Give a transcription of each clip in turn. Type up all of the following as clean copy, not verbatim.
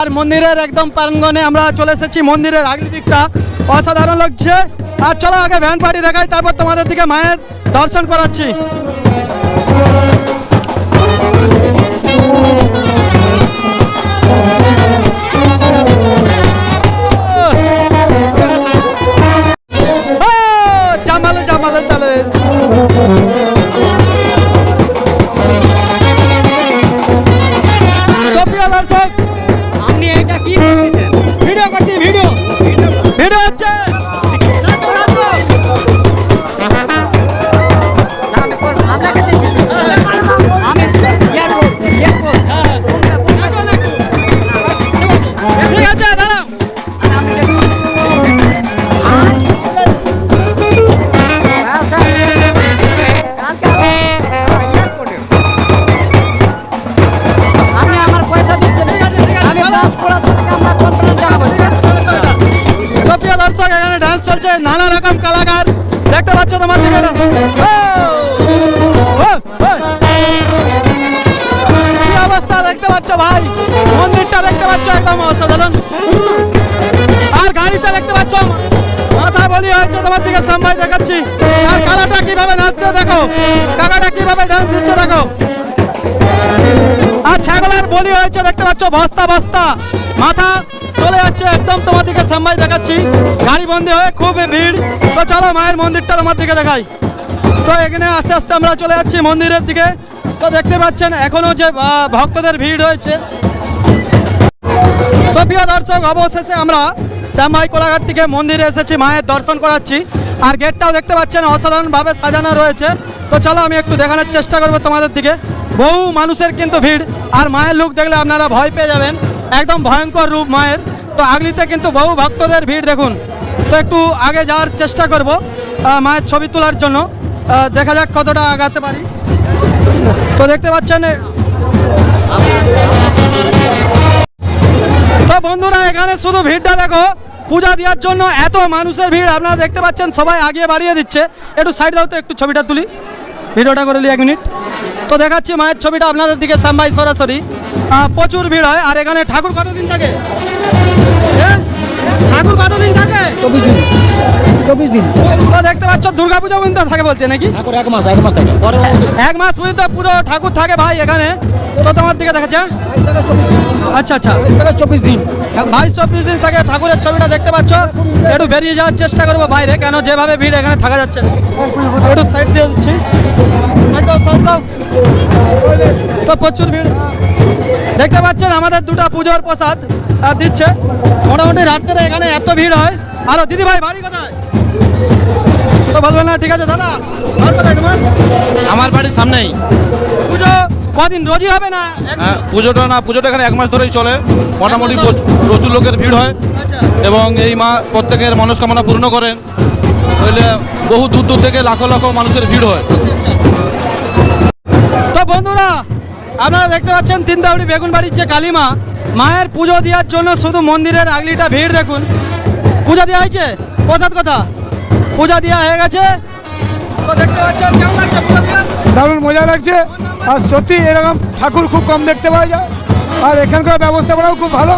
আর মন্দিরের একদম প্রাঙ্গণে আমরা চলে এসেছি। মন্দিরের আগের দিকটা অসাধারণ লাগছে। আর চলো আগে ভ্যান পার্টি দেখাই, তারপর তোমাদের দিকে মায়ের দর্শন করাচ্ছি। জামালে জামালে তালে দর্শক, আপনি এটা কি ভিডিও করছি, ভিডিও হচ্ছে। ঠিক আছে দাঁড়াও। প্রিয় দর্শক, এখানে ডান্স চলছে, নানা রকম কলাকার দেখতে পাচ্ছ তোমার দিকে। কি অবস্থা দেখতে পাচ্ছ ভাই, মন্দিরটা দেখতে পাচ্ছ একদম অসাধারণ। আর গাড়িটা দেখতে পাচ্ছ, মাথা বলি হয়েছে তোমার দিকে সামনে দেখাচ্ছি। আর কালাটা কিভাবে নাচছে দেখো, কাকাটা কিভাবে ডান্স দিচ্ছে দেখো। আর ছাগলের বলি হয়েছে দেখতে পাচ্ছ, বস্তা বস্তা মাথা চলে যাচ্ছে একদম তোমার দিকে সামনে দেখাচ্ছি। গাড়ি বন্ধ হয়ে খুব ভিড়। তো চলো মায়ের মন্দিরটা তোমার দিকে দেখাই। তো এখানে আস্তে আস্তে আমরা চলে যাচ্ছি মন্দিরের দিকে। তো দেখতে পাচ্ছেন এখনো যে ভক্তদের ভিড় হয়েছে। তো প্রিয় দর্শক, অবশেষে আমরা শ্যামভাই কোলাঘাট থেকে মন্দিরে এসেছি, মায়ের দর্শন করাচ্ছি। আর গেটটাও দেখতে পাচ্ছেন অসাধারণভাবে সাজানো রয়েছে। তো চলো আমি একটু দেখানোর চেষ্টা করবো তোমাদের দিকে। বহু মানুষের কিন্তু ভিড়, আর মায়ের লুক দেখলে আপনারা ভয় পেয়ে যাবেন, একদম ভয়ঙ্কর রূপ মায়ের। তো আগলিতে কিন্তু বহু ভক্তদের ভিড় দেখুন। তো একটু আগে যাওয়ার চেষ্টা করব মায়ের ছবি তোলার জন্য। দেখা যাক কতটা আগাতে পারি। তো দেখতে পাচ্ছেন, তো বন্ধুরা এখানে শুধু ভিড়টা দেখো, পূজা দেওয়ার জন্য এত মানুষের ভিড় আপনারা দেখতে পাচ্ছেন। সবাই আগিয়ে বাড়িয়ে দিচ্ছে। একটু সাইড দাও তো, একটু ছবিটা তুলি, ভিডিওটা করে নিই 1 মিনিট। তো দেখাচ্ছি মায়ের ছবিটা আপনাদের দিকে শ্যামভাই সরাসরি। প্রচুর ভিড় হয়। আর এখানে ঠাকুর কতদিন থাকে? ঠাকুর কতদিন থাকে? 24 দিন। তো দেখতে পাচ্ছ দুর্গা পূজা পর্যন্ত থাকে বলছে নাকি? ঠাকুর এক মাস থাকে। 1 মাস পর্যন্ত পুরো ঠাকুর থাকে ভাই এখানে। তো তোমার দিকে দেখাচ্ছে। আচ্ছা আচ্ছা, 24 দিন। 22-24 দিন থাকে। ঠাকুরের ছবিটা দেখতে পাচ্ছ। একটু বেরিয়ে যাওয়ার চেষ্টা করবো বাইরে, কেন যেভাবে ভিড় এখানে থাকা যাচ্ছে না। একটু সাইড দিয়ে দিচ্ছি, সাইড দাও। তো প্রচুর ভিড় দেখতে পাচ্ছেন। আমাদের দুটো পুজোর প্রসাদ দিচ্ছে। মোটামুটি রাত্রে এখানে এত ভিড় হয়। আরো দিদি ভাই বাড়ি কোথায়? তো বলবেন না, ঠিক আছে দাদা, বাড়ি কোথায় তোমার? আমার বাড়ির সামনেই। পুজো কদিন রোজই হবে না? পুজোটা এখানে 1 মাস ধরেই চলে। মোটামুটি প্রচুর লোকের ভিড় হয়। আচ্ছা এবং এই মা প্রত্যেকের মনস্কামনা পূর্ণ করেন। নইলে বহু দূর দূর থেকে লাখো লাখো মানুষের ভিড় হয়। তো বন্ধুরা আপনারা দেখতে পাচ্ছেন তিনদাউড়ি বেগুনবাড়ির যে কালীমা, মায়ের পুজো দেওয়ার জন্য শুধু মন্দিরের আগলিটা ভিড় দেখুন। পূজা দেওয়া হয়েছে, প্রসাদ কথা পূজা দেওয়া হয়ে গেছে। তো দেখতে পাচ্ছেন কেমন লাগছে পূজা দেওয়া? দারুণ মজা লাগছে। আর সত্যি এরকম ঠাকুর খুব কম দেখতে পাওয়া যায়। আর এখানকার ব্যবস্থাপনাও খুব ভালো,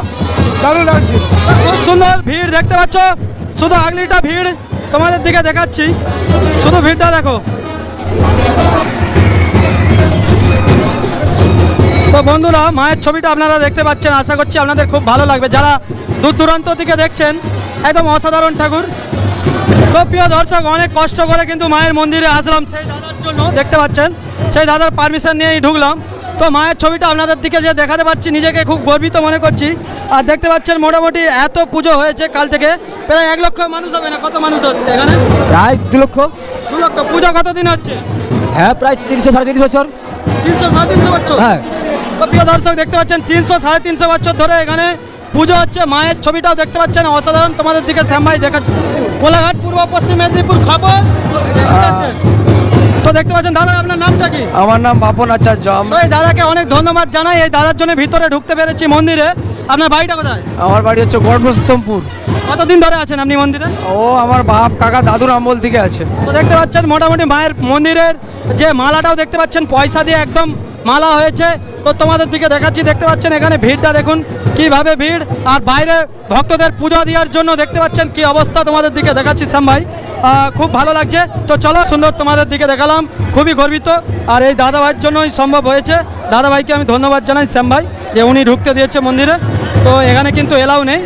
দারুণ লাগছে। খুব সুন্দর ভিড় দেখতে পাচ্ছ। শুধু আগলিটা ভিড় তোমাদের দিকে দেখাচ্ছি, শুধু ভিড়টা দেখো। তো বন্ধুরা মায়ের ছবিটা আপনারা দেখতে পাচ্ছেন, আশা করছি আপনাদের খুব ভালো লাগবে। যারা দূর দূরান্ত থেকে দেখছেন, একদম অসাধারণ ঠাকুর। তো প্রিয় দর্শক, অনেক কষ্ট করে কিন্তু মায়ের মন্দিরে আসলাম সেই দাদার জন্য। দেখতে পাচ্ছেন সেই দাদার পারমিশন নিয়েই ঢুকলাম। তো মায়ের ছবিটা আপনাদের দিকে যে দেখাতে পাচ্ছি, নিজেকে খুব গর্বিত মনে করছি। আর দেখতে পাচ্ছেন মোটামুটি এত পুজো হয়েছে কাল থেকে, প্রায় 1 লক্ষ মানুষ হবে না? কত মানুষ হচ্ছে এখানে? প্রায় 2 লক্ষ। 2 লক্ষ। পুজো কতদিন হচ্ছে? হ্যাঁ, প্রায় 300-350 বছর। 300-350 বছর। হ্যাঁ। তো প্রিয় দর্শক দেখতে পাচ্ছেন 300-350 বছর ধরে এখানে পুজো হচ্ছে। মায়ের ছবিটাও দেখতে পাচ্ছেন অসাধারণ। তোমাদের দিকে শ্যামভাই দেখাচ্ছে, কোলাঘাট পূর্ব পশ্চিম মেদিনীপুর খবর। তো দেখতে পাচ্ছেন দাদা, আপনার নামটা কি? আমার নাম বাপন আচার্য। তো এই দাদাকে অনেক ধন্যবাদ জানাই, এই দাদার জন্য ভিতরে ঢুকতে পেরেছি মন্দিরে। আপনার বাড়িটা কোথায়? আমার বাড়ি হচ্ছে গড়বস্তমপুর। কতদিন ধরে আছেন আপনি মন্দিরে? ও আমার বাপ কাকা দাদুর আমল থেকে আছে। তো দেখতে পাচ্ছেন মোটামুটি মায়ের মন্দিরের যে মালাটাও দেখতে পাচ্ছেন পয়সা দিয়ে একদম মালা হয়েছে। তো তোমাদের দিকে দেখাচ্ছি, দেখতে পাচ্ছেন এখানে ভিড়টা দেখুন কিভাবে ভিড়, আর বাইরে ভক্তদের পূজা দেওয়ার জন্য দেখতে পাচ্ছেন কি অবস্থা, তোমাদের দিকে দেখাচ্ছি শ্যাম ভাই। খুব ভালো লাগছে। তো চলো সুন্দর তোমাদের দিকে দেখালাম, খুবই গর্বিত। আর এই দাদাভাইয়ের জন্যই সম্ভব হয়েছে, দাদাভাইকে আমি ধন্যবাদ জানাই শ্যাম ভাই যে উনি ঢুকতে দিয়েছে মন্দিরে। তো এখানে কিন্তু এলাও নেই,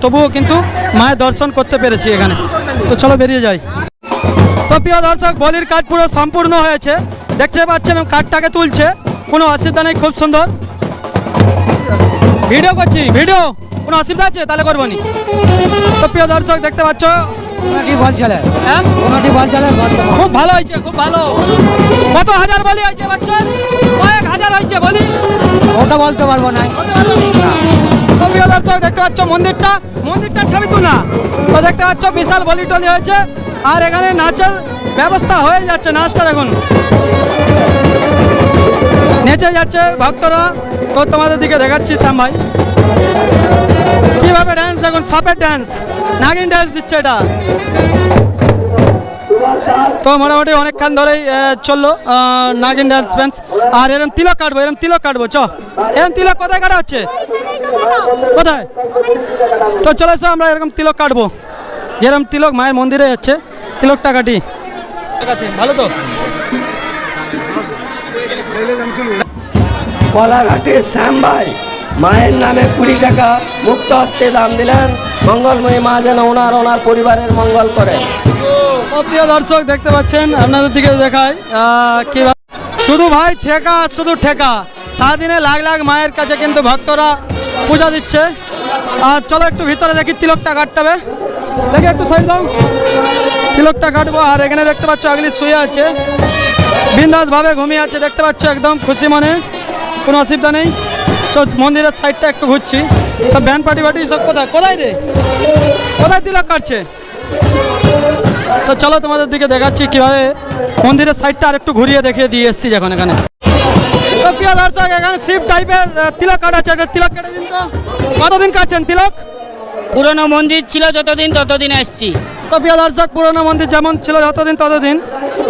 তবুও কিন্তু মায়ের দর্শন করতে পেরেছি এখানে। তো চলো বেরিয়ে যাই। তো প্রিয় দর্শক, বলির কাজ পুরো সম্পূর্ণ হয়েছে, দেখতে পাচ্ছেন কাঠটাকে তুলছে, কোনো অসুবিধা নেই, খুব সুন্দর। ভিডিও করছি, ভিডিও কোনো অসুবিধা আছে তাহলে করবো নি। তো প্রিয় দর্শক দেখতে পাচ্ছ হ্যাঁ খুব ভালো হয়েছে, খুব ভালো। কত হাজার বলি হয়েছে বাচ্চার? কয়েক হাজার হয়েছে বলি, ওটা বলতে পারবো না। তো প্রিয় দর্শক দেখতে পাচ্ছ মন্দিরটার ছবি তুলা। তো দেখতে পাচ্ছ বিশাল বলি টলি হয়েছে, আর এখানে নাচের ব্যবস্থা হয়ে যাচ্ছে। নাচটা দেখুন, নেচে যাচ্ছে ভক্তরা। তো তোমাদের দিকে দেখাচ্ছি শ্যাম ভাই কিভাবে ড্যান্স দেখুন, সাপের ড্যান্স, নাগিন ড্যান্স দিচ্ছে এটা। তো মোটামুটি অনেকক্ষণ ধরেই চললো নাগিন ড্যান্স ফ্যান্স। আর এরম তিলক কাটবো চ। এরম তিলক কোথায় কাটা হচ্ছে, কোথায়? তো চলে এসো, আমরা এরকম তিলক কাটবো, যেরকম তিলক মায়ের মন্দিরে হচ্ছে, তিলকটা কাটি। ঠিক আছে, ভালো তো? কলাঘাটের শ্যাম ভাই মায়ের নামে 20 টাকা মুক্ত হস্তে দান দিলেন। মঙ্গলময়ী মা যেন ওনার পরিবারের মঙ্গল করে। ও প্রিয় দর্শক দেখতে পাচ্ছেন, আপনাদের দিকে দেখায় কিভাবে শুধু ভাই ঠেকা, শুধু ঠেকা। সারাদিনে লাখ লাখ মায়ের কাছে কিন্তু ভক্তরা পূজা দিচ্ছে। আর চলো একটু ভিতরে দেখি, তিলকটা কাটতে হবে, দেখি একটু সাইড দাও, তিলকটা কাটবো। আর এখানে দেখতে পাচ্ছ আগলি শুয়ে আছে, বিন্দাস ভাবে ঘুমিয়ে আছে, দেখতে পাচ্ছ একদম খুশি মনে, কোনো অসুবিধা নেই। তো মন্দিরের সাইডটা একটু ঘুরছি, সব ব্যান্ড পার্টি সব কোথায় রে, কোথায় তিলক কাটছে? তো চলো তোমাদের দিকে দেখাচ্ছি কিভাবে মন্দিরের সাইডটা আর একটু ঘুরিয়ে দেখিয়ে দিয়ে এসেছি যখন এখানে। তো প্রিয় দর্শক, এখানে শিব টাইপের তিলক কাটাচ্ছে, তিলক কেটে দিন। তো কতদিন কাটছেন তিলক? পুরনো মন্দির ছিল যতদিন ততদিন আসছি। তো প্রিয় দর্শক, পুরোনো মন্দির যেমন ছিল যতদিন ততদিন,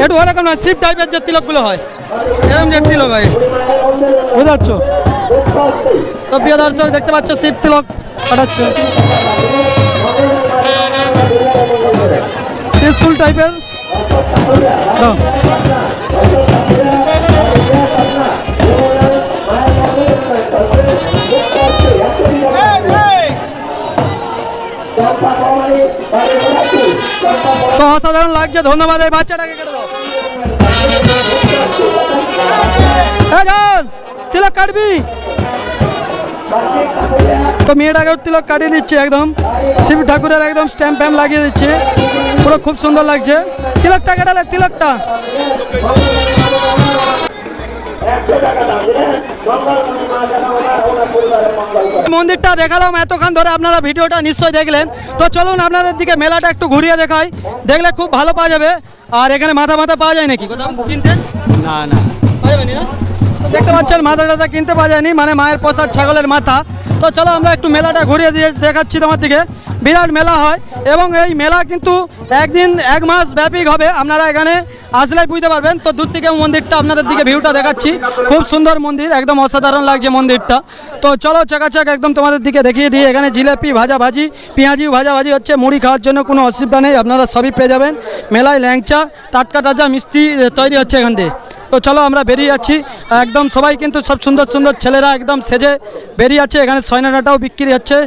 একটু ওরকম নয়, শিব টাইপের যে তিলকগুলো হয়, এরকম যে তিলক হয়, বুঝতে পারছো? তো প্রিয় দর্শক দেখতে পাচ্ছ শিব তিলক কাটাচ্ছে, ত্রিশূল টাইপের। তো অসাধারণ লাগছে, ধন্যবাদ। এই বাচ্চাটাকে কেটে দাও, তিলক কাটবি। তো মেয়েটাকে তিলক কাটিয়ে দিচ্ছে, একদম শিব ঠাকুরের একদম স্ট্যাম্প ফ্যাম্প লাগিয়ে দিচ্ছে, পুরো খুব সুন্দর লাগছে। তিলকটা কেটালে, তিলকটা মন্দিরটা দেখালাম এতক্ষণ ধরে, আপনারা ভিডিওটা নিশ্চয়ই দেখলেন। তো চলুন আপনাদের দিকে মেলাটা একটু ঘুরিয়ে দেখাই, দেখলে খুব ভালো পাওয়া যাবে। আর এখানে মাথা পাওয়া যায় নাকি কোথাও কিনতে? না পাওয়া যাবে না। তো দেখতে পাচ্ছেন মাথা টাথা কিনতে পাওয়া যায়নি, মানে মায়ের প্রসাদ ছাগলের মাথা। তো চলো আমরা একটু মেলাটা ঘুরিয়ে দিয়ে দেখাচ্ছি তোমার দিকে। বিরাট মেলা হয়, এবং এই মেলা কিন্তু এক মাস ব্যাপী হবে, আপনারা এখানে আসলেই বুঝতে পারবেন। তো দূর থেকে মন্দিরটা আপনাদের দিকে ভিউটা দেখাচ্ছি, খুব সুন্দর মন্দির, একদম অসাধারণ লাগছে মন্দিরটা। তো চলো চাকাচাক একদম তোমাদের দিকে দেখিয়ে দিই। এখানে জিলেপি ভাজাভাজি, পেঁয়াজি ভাজাভাজি হচ্ছে, মুড়ি খাওয়ার জন্য কোনো অসুবিধা নেই, আপনারা সবই পেয়ে যাবেন। মেলায় ল্যাংচা, টাটকা টাটকা মিষ্টি তৈরি হচ্ছে এখান থেকে। তো চলো আমরা বেরিয়ে যাচ্ছি, একদম সবাই কিন্তু সব সুন্দর সুন্দর ছেলেরা একদম সেজে বেরিয়ে যাচ্ছে। এখানে সয়নাটাও বিক্রি হচ্ছে,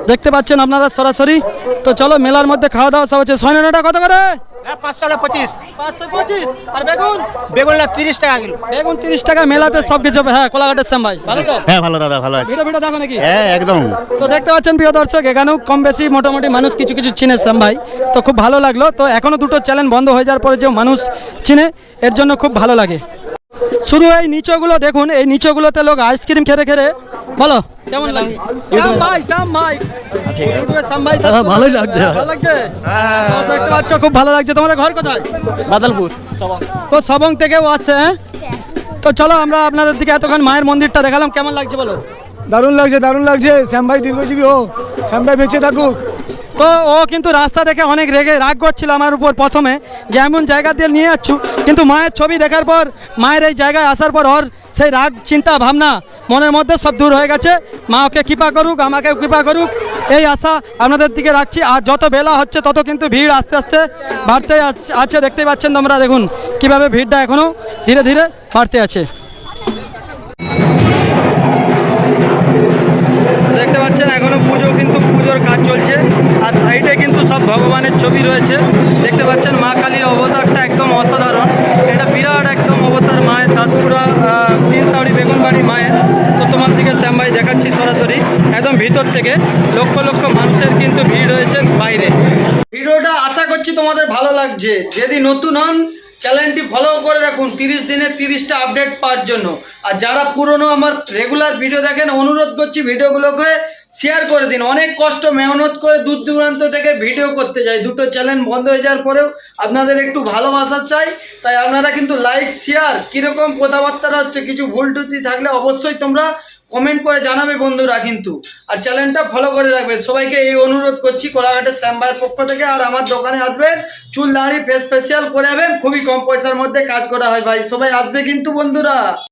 দেখতে পাচ্ছেন আপনারা সরাসরি। তো চলো মেলার মধ্যে খাওয়া দাওয়া সব হচ্ছে। সয়নাটা কত করে? 525। 525। আর বেগুন? বেগুন 30 টাকা কিলো। বেগুন 30 টাকা, মেলাতে সব কিছু। হ্যাঁ, কোলাঘাটের শ্যাম ভাই ভালো তো? হ্যাঁ ভালো দাদা, ভালো আছে। ভিডিও দেখো নাকি? হ্যাঁ একদম। তো দেখতে পাচ্ছেন প্রিয় দর্শক, এখানেও কম বেশি মোটামুটি মানুষ কিছু কিছু চিনে শ্যাম ভাই, তো খুব ভালো লাগলো। তো এখনো দুটো চ্যানেল বন্ধ হয়ে যাওয়ার পরে যে মানুষ চিনে, এর জন্য খুব ভালো লাগে। শুধু এই নিচগুলো দেখুন, এই নিচগুলোতে লোক আইসক্রিম খেয়ে বলো কেমন লাগছে? শ্যাম ভাই ভালোই লাগছে। ভালো লাগছে, দেখতে পাচ্ছ খুব ভালো লাগছে। তোমাদের ঘর কোথায়? বাদলপুর। তো সবং থেকেও আসছে। হ্যাঁ, তো চলো আমরা আপনাদের দিকে এতক্ষণ মায়ের মন্দিরটা দেখালাম, কেমন লাগছে বলো? দারুণ লাগছে, দারুণ লাগছে। শ্যাম ভাই দীর্ঘজীবী হোক, শ্যাম ভাই বেঁচে থাকুক। তো ও কিন্তু রাস্তা দেখে অনেক রাগ করছিল আমার উপর প্রথমে, যে এমন জায়গা দিয়ে নিয়ে যাচ্ছ, কিন্তু মায়ের ছবি দেখার পর, মায়ের এই জায়গায় আসার পর ওর সেই রাগ চিন্তা ভাবনা মনের মধ্যে সব দূর হয়ে গেছে। মা ওকে কৃপা করুক, আমাকেও কৃপা করুক, এই আশা আপনাদের দিকে রাখছি। আর যত বেলা হচ্ছে তত কিন্তু ভিড় আস্তে আস্তে বাড়তে আছে, দেখতেই পাচ্ছেন তোমরা, দেখুন কিভাবে ভিড়টা এখনও ধীরে ধীরে বাড়তে আছে। দেখতে পাচ্ছেন এখনো পুজোর কাজ চলছে, আর সাইডে কিন্তু সব ভগবানের ছবি রয়েছে। দেখতে পাচ্ছেন মা কালীর অবতারটা একদম অসাধারণ, এটা বিরাট একদম অবতার মায়ের, দাসপুরা তিনতাড়ি বেগুনবাড়ি মায়ের। তো তোমার দিকে শ্যাম ভাই দেখাচ্ছি সরাসরি একদম ভিতর থেকে, লক্ষ লক্ষ মানুষের কিন্তু ভিড় হয়েছে বাইরে। ভিডিওটা আশা করছি তোমাদের ভালো লাগছে। যদি নতুন হন চ্যানেলটি ফলো করে রাখুন 30 দিনে 30টা আপডেট পাওয়ার জন্য। আর যারা পুরনো আমার রেগুলার ভিডিও দেখেন, অনুরোধ করছি ভিডিওগুলোকে শেয়ার করে দিন। অনেক কষ্ট মেহনত করে দূর দূরান্ত থেকে ভিডিও করতে যাই, দুটো চ্যানেল বন্ধ হয়ে যাওয়ার পরেও আপনাদের একটু ভালোবাসা চাই। তাই আপনারা কিন্তু লাইক শেয়ার, কীরকম কথাবার্তা হচ্ছে, কিছু ভুল ত্রুটি থাকলে অবশ্যই তোমরা কমেন্ট করে জানাবে বন্ধুরা কিন্তু। আর চ্যানেলটা ফলো করে রাখবেন। সবাইকে এই অনুরোধ করছি কোলাঘাটের শ্যাম ভাইয়ের পক্ষ থেকে। আর আমার দোকানে আসবেন, চুল দাড়ি ফেসিয়াল করে যাবেন, খুবই কম পয়সার মধ্যে কাজ করা হয় ভাই। সবাই আসবে কিন্তু বন্ধুরা।